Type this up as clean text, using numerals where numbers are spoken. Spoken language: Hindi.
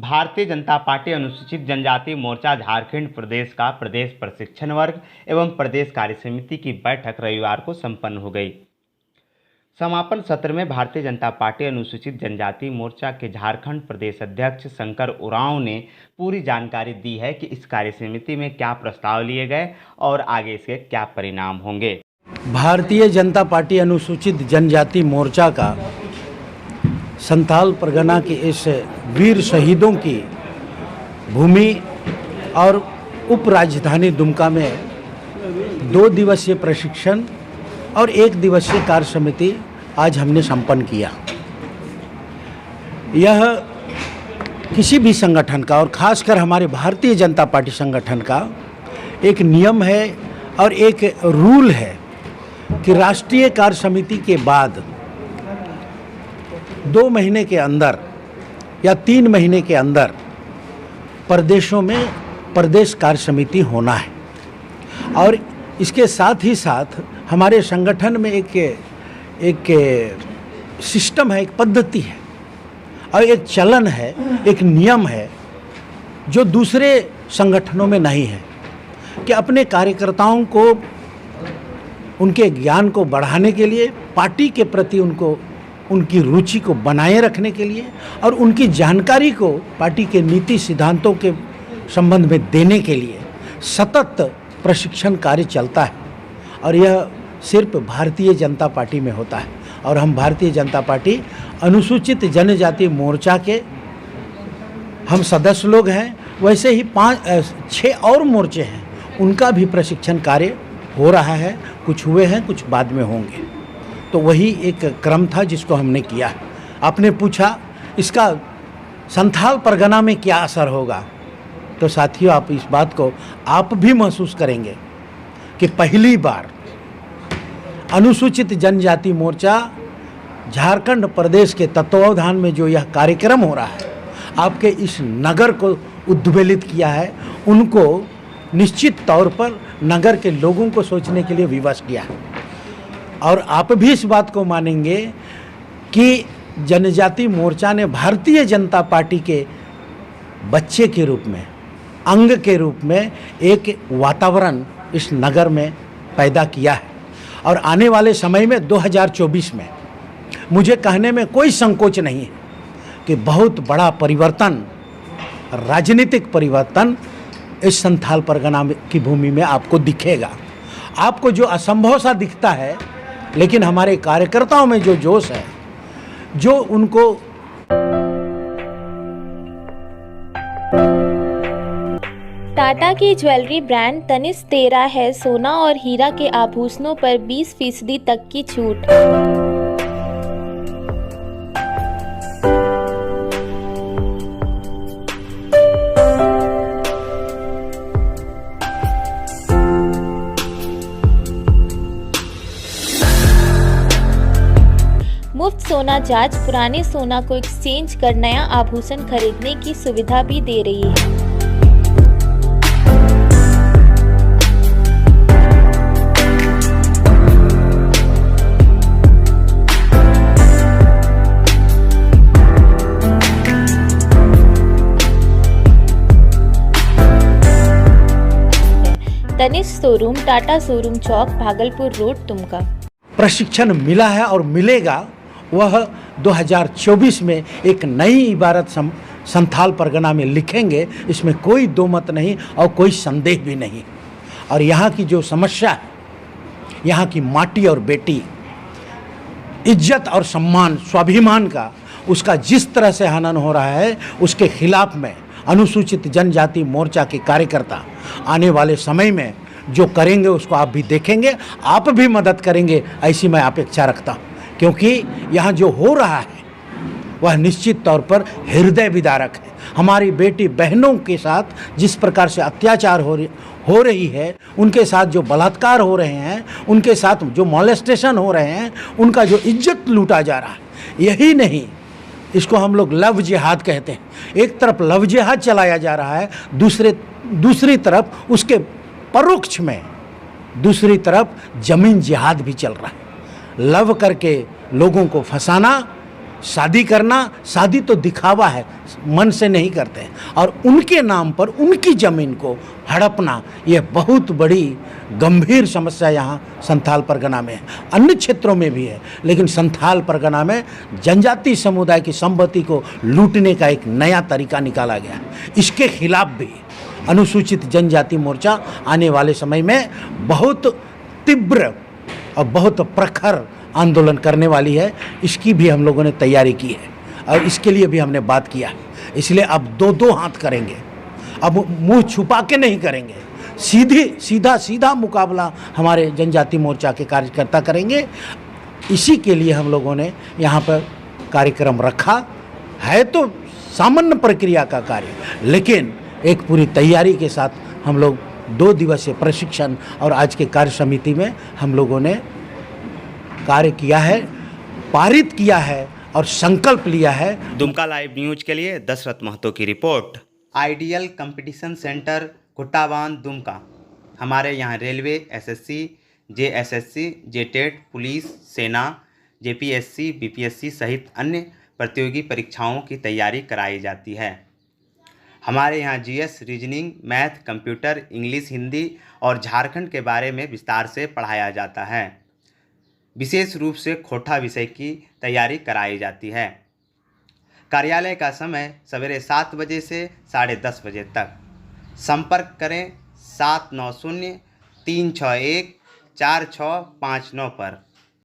भारतीय जनता पार्टी अनुसूचित जनजाति मोर्चा झारखंड प्रदेश का प्रदेश प्रशिक्षण वर्ग एवं प्रदेश कार्य समिति की बैठक रविवार को संपन्न हो गई। समापन सत्र में भारतीय जनता पार्टी अनुसूचित जनजाति मोर्चा के झारखंड प्रदेश अध्यक्ष शंकर उरांव ने पूरी जानकारी दी है कि इस कार्य समिति में क्या प्रस्ताव लिए गए और आगे इसके क्या परिणाम होंगे। भारतीय जनता पार्टी अनुसूचित जनजाति मोर्चा का संथाल परगना के इस वीर शहीदों की भूमि और उप राजधानी दुमका में 2 दिवसीय प्रशिक्षण और 1 दिवसीय कार्य समिति आज हमने संपन्न किया। यह किसी भी संगठन का और खासकर हमारे भारतीय जनता पार्टी संगठन का एक नियम है और एक रूल है कि राष्ट्रीय कार्य समिति के बाद 2 महीने के अंदर या 3 महीने के अंदर प्रदेशों में प्रदेश कार्य समिति होना है। और इसके साथ ही साथ हमारे संगठन में एक सिस्टम है, एक पद्धति है और एक चलन है, एक नियम है जो दूसरे संगठनों में नहीं है कि अपने कार्यकर्ताओं को उनके ज्ञान को बढ़ाने के लिए, पार्टी के प्रति उनकी रुचि को बनाए रखने के लिए और उनकी जानकारी को पार्टी के नीति सिद्धांतों के संबंध में देने के लिए सतत प्रशिक्षण कार्य चलता है। और यह सिर्फ भारतीय जनता पार्टी में होता है। और हम भारतीय जनता पार्टी अनुसूचित जनजाति मोर्चा के हम सदस्य लोग हैं। वैसे ही 6 और मोर्चे हैं, उनका भी प्रशिक्षण कार्य हो रहा है। कुछ हुए हैं, कुछ बाद में होंगे। तो वही एक क्रम था जिसको हमने किया। आपने पूछा इसका संथाल परगना में क्या असर होगा, तो साथियों आप इस बात को आप भी महसूस करेंगे कि पहली बार अनुसूचित जनजाति मोर्चा झारखंड प्रदेश के तत्वावधान में जो यह कार्यक्रम हो रहा है, आपके इस नगर को उद्वेलित किया है, उनको निश्चित तौर पर नगर के लोगों को सोचने के लिए विवश किया है। और आप भी इस बात को मानेंगे कि जनजाति मोर्चा ने भारतीय जनता पार्टी के बच्चे के रूप में, अंग के रूप में एक वातावरण इस नगर में पैदा किया है। और आने वाले समय में 2024 में मुझे कहने में कोई संकोच नहीं है कि बहुत बड़ा परिवर्तन, राजनीतिक परिवर्तन इस संथाल परगना की भूमि में आपको दिखेगा। आपको जो असंभव सा दिखता है, लेकिन हमारे कार्यकर्ताओं में जो जोश है, जो उनको टाटा की ज्वेलरी ब्रांड तनिष्क दे रहा है सोना और हीरा के आभूषणों पर 20% तक की छूट। मुफ्त सोना जांच, पुराने सोना को एक्सचेंज कर नया आभूषण खरीदने की सुविधा भी दे रही है। तनिष्क शोरूम, टाटा शोरूम चौक, भागलपुर रोड, दुमका। प्रशिक्षण मिला है और मिलेगा, वह 2024 में एक नई इबारत संथाल परगना में लिखेंगे। इसमें कोई दो मत नहीं और कोई संदेह भी नहीं। और यहाँ की जो समस्या है, यहाँ की माटी और बेटी, इज्जत और सम्मान, स्वाभिमान का, उसका जिस तरह से हनन हो रहा है, उसके खिलाफ में अनुसूचित जनजाति मोर्चा के कार्यकर्ता आने वाले समय में जो करेंगे उसको आप भी देखेंगे, आप भी मदद करेंगे, ऐसी मैं अपेक्षा रखता हूँ। क्योंकि यहाँ जो हो रहा है वह निश्चित तौर पर हृदय विदारक है। हमारी बेटी बहनों के साथ जिस प्रकार से अत्याचार हो रही है, उनके साथ जो बलात्कार हो रहे हैं, उनके साथ जो मॉलेस्टेशन हो रहे हैं, उनका जो इज्जत लूटा जा रहा है, यही नहीं, इसको हम लोग लव जिहाद कहते हैं। एक तरफ लव जिहाद चलाया जा रहा है, दूसरी तरफ उसके परोक्ष में दूसरी तरफ जमीन जिहाद भी चल रहा है। लव करके लोगों को फंसाना शादी करना, शादी तो दिखावा है, मन से नहीं करते हैं, और उनके नाम पर उनकी ज़मीन को हड़पना ये बहुत बड़ी गंभीर समस्या यहाँ संथाल परगना में है। अन्य क्षेत्रों में भी है, लेकिन संथाल परगना में जनजाति समुदाय की संपत्ति को लूटने का एक नया तरीका निकाला गया है। इसके खिलाफ भी अनुसूचित जनजाति मोर्चा आने वाले समय में बहुत तीव्र और बहुत प्रखर आंदोलन करने वाली है। इसकी भी हम लोगों ने तैयारी की है और इसके लिए भी हमने बात किया है। इसलिए अब दो हाथ करेंगे, अब मुंह छुपा के नहीं करेंगे, सीधा मुकाबला हमारे जनजाति मोर्चा के कार्यकर्ता करेंगे। इसी के लिए हम लोगों ने यहाँ पर कार्यक्रम रखा है। तो सामान्य प्रक्रिया का कार्य, लेकिन एक पूरी तैयारी के साथ हम लोग 2 दिवसीय प्रशिक्षण और आज के कार्य समिति में हम लोगों ने कार्य किया है, पारित किया है और संकल्प लिया है। दुमका लाइव न्यूज के लिए दशरथ महतो की report. Ideal competition centre Kuttabandh Dumka. हमारे यहाँ railway, SSC, JSSC, JTET, police, सेना, जेपीएससी, बीपीएससी सहित अन्य प्रतियोगी परीक्षाओं की तैयारी कराई जाती है। हमारे यहाँ GS, reasoning, math, computer, English, Hindi और झारखंड के बारे में विस्तार से पढ़ाया जाता है। विशेष रूप से खोटा विषय की तैयारी कराई जाती है। कार्यालय का समय सवेरे 7 बजे से 10:30 बजे तक। संपर्क करें 790 361 4659 पर।